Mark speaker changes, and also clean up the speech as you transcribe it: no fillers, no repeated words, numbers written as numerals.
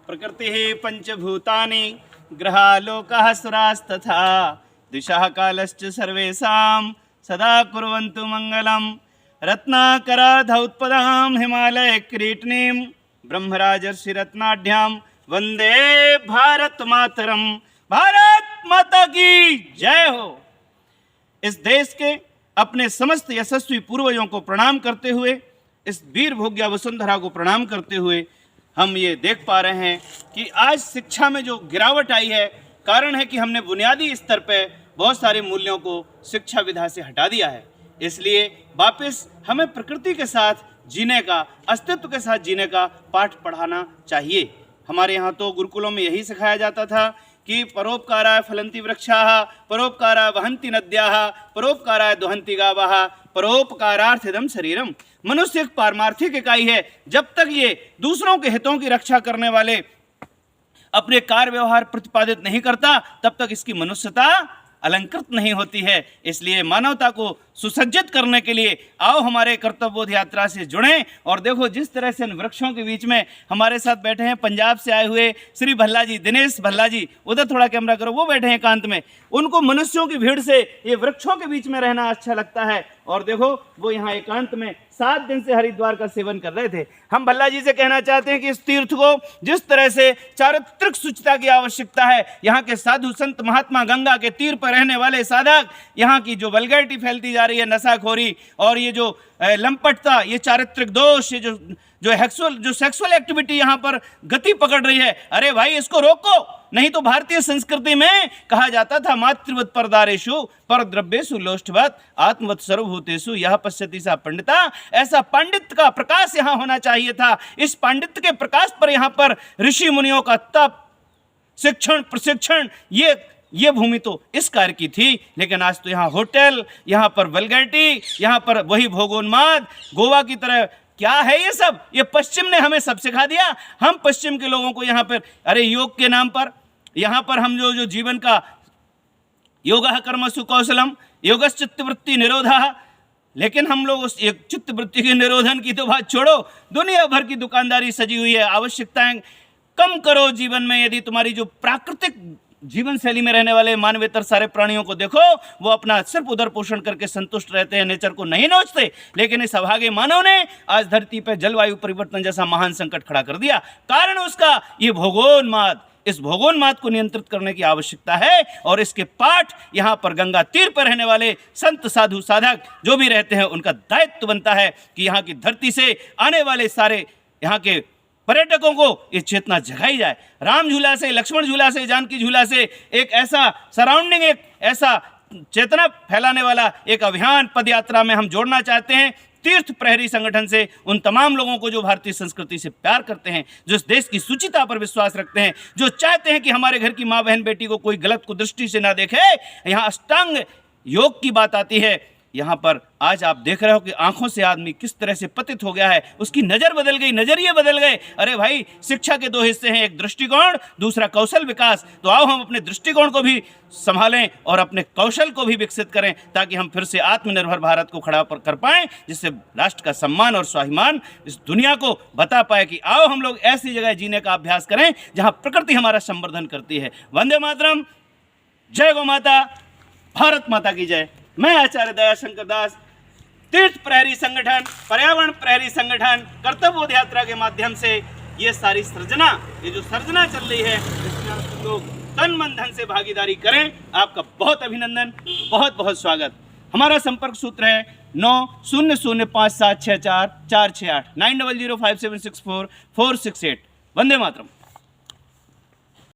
Speaker 1: प्रकृतिः पंचभूतानि ग्रहालोकाः सुरास्तथा दिशः कालश्च सर्वेषां सदा कुर्वन्तु मङ्गलम्। रत्नाकराधौत्पदां हिमालय किरीटिनीं ब्रह्मराजर्षि रत्नाढ्यां वंदे भारत मातरम। भारत माता की जय हो। इस देश के अपने समस्त यशस्वी पूर्वजों को प्रणाम करते हुए, इस वीर भोग्या वसुंधरा को प्रणाम करते हुए हम ये देख पा रहे हैं कि आज शिक्षा में जो गिरावट आई है, कारण है कि हमने बुनियादी स्तर पर बहुत सारे मूल्यों को शिक्षा विधा से हटा दिया है। इसलिए वापस हमें प्रकृति के साथ जीने का, अस्तित्व के साथ जीने का पाठ पढ़ाना चाहिए। हमारे यहाँ तो गुरुकुलों में यही सिखाया जाता था कि परोपकाराय फलन्ति वृक्षाः, परोपकाराय वहन्ति नद्याः, परोपकाराय दुहन्ति गावः, परोपकारार्थइदं शरीरम। मनुष्य एक पारमार्थिक इकाई है। जब तक ये दूसरों के हितों की रक्षा करने वाले अपने कार्य व्यवहार प्रतिपादित नहीं करता, तब तक इसकी मनुष्यता अलंकृत नहीं होती है। इसलिए मानवता को सुसज्जित करने के लिए आओ हमारे कर्तव्यबोध यात्रा से जुड़ें। और देखो जिस तरह से इन वृक्षों के बीच में हमारे साथ बैठे हैं पंजाब से आए हुए श्री भल्ला जी, दिनेश भल्ला जी, उधर थोड़ा कैमरा करो, वो बैठे हैं एकांत में। उनको मनुष्यों की भीड़ से ये वृक्षों के बीच में रहना अच्छा लगता है। और देखो वो यहाँ एकांत में 7 दिन से हरिद्वार का सेवन कर रहे थे। हम भल्ला जी से कहना चाहते हैं कि इस तीर्थ को जिस तरह से चारित्रिक शुचिता की आवश्यकता है, यहाँ के साधु संत महात्मा, गंगा के तीर पर रहने वाले साधक, यहाँ की जो वल्गैरिटी फैलती जा रही है, नशाखोरी और ये जो लंपटता, ये चारित्रिक दोष, ये जो सेक्सुअल एक्टिविटी यहाँ पर गति पकड़ रही है, अरे भाई इसको रोको। नहीं तो भारतीय संस्कृति में कहा जाता था मातृवत परदारेषु परद्रव्येषु लोष्ठवत आत्मवत सर्वभूतेषु यह पश्यति सा पंडिता। ऐसा पांडित्य का प्रकाश यहाँ होना चाहिए था। इस पांडित्य के प्रकाश पर यहाँ पर ऋषि मुनियों का तप, शिक्षण, प्रशिक्षण, ये भूमि तो इस कार्य की थी। लेकिन आज तो यहाँ होटल, यहाँ पर वल्गैरिटी, यहाँ पर वही भोगोन्माद, गोवा की तरह। क्या है ये सब? ये पश्चिम ने हमें सब सिखा दिया। हम पश्चिम के लोगों को यहाँ पर, अरे योग के नाम पर यहाँ पर हम जो जीवन का योगः कर्मसु कौशलम योगश्चित्तवृत्ति निरोधः, लेकिन हम लोग उस एक चित्तवृत्ति के निरोधन की तो बात छोड़ो, दुनिया भर की दुकानदारी सजी हुई है। आवश्यकताएं कम करो जीवन में। यदि तुम्हारी जो प्राकृतिक जीवन शैली में रहने वाले मानवेतर सारे प्राणियों को देखो, वो अपना सिर्फ उदर पोषण करके संतुष्ट रहते हैं, नेचर को नहीं नोचते। लेकिन इस अभागे मानव ने आज धरती पर जलवायु परिवर्तन जैसा महान संकट खड़ा कर दिया। कारण उसका ये भोगोन्माद। इस भोगोन्माद को नियंत्रित करने की आवश्यकता है। और इसके पाठ यहाँ पर गंगा तीर पर रहने वाले संत, साधु, साधक जो भी रहते हैं, उनका दायित्व बनता है कि यहाँ की धरती से आने वाले सारे यहाँ के पर्यटकों को ये चेतना जगाई जाए। राम झूला से, लक्ष्मण झूला से, जानकी झूला से एक ऐसा सराउंडिंग, एक ऐसा चेतना फैलाने वाला एक अभियान पद यात्रा में हम जोड़ना चाहते हैं। तीर्थ प्रहरी संगठन से उन तमाम लोगों को जो भारतीय संस्कृति से प्यार करते हैं, जो इस देश की शुचिता पर विश्वास रखते हैं, जो चाहते हैं कि हमारे घर की माँ बहन बेटी को कोई गलत कुदृष्टि से ना देखे। यहाँ अष्टांग योग की बात आती है। यहाँ पर आज आप देख रहे हो कि आंखों से आदमी किस तरह से पतित हो गया है, उसकी नज़र बदल गई, नजरिए बदल गए। अरे भाई, शिक्षा के 2 हिस्से हैं, एक दृष्टिकोण, दूसरा कौशल विकास। तो आओ हम अपने दृष्टिकोण को भी संभालें और अपने कौशल को भी विकसित करें, ताकि हम फिर से आत्मनिर्भर भारत को खड़ा कर पाएं, जिससे राष्ट्र का सम्मान और स्वाभिमान इस दुनिया को बता पाए कि आओ हम लोग ऐसी जगह जीने का अभ्यास करें जहाँ प्रकृति हमारा संवर्धन करती है। वंदे मातरम, जय गौ माता, भारत माता की जय। मैं आचार्य दयाशंकर दास, तीर्थ प्रहरी संगठन, पर्यावरण प्रहरी संगठन, कर्तव्यबोध यात्रा के माध्यम से ये सारी सृजना, ये जो सृजना चल रही है, इसमें आप लोग तन मन धन से भागीदारी करें। आपका बहुत अभिनंदन, बहुत बहुत स्वागत। हमारा संपर्क सूत्र है 9005764468 9005764468। वंदे मातरम।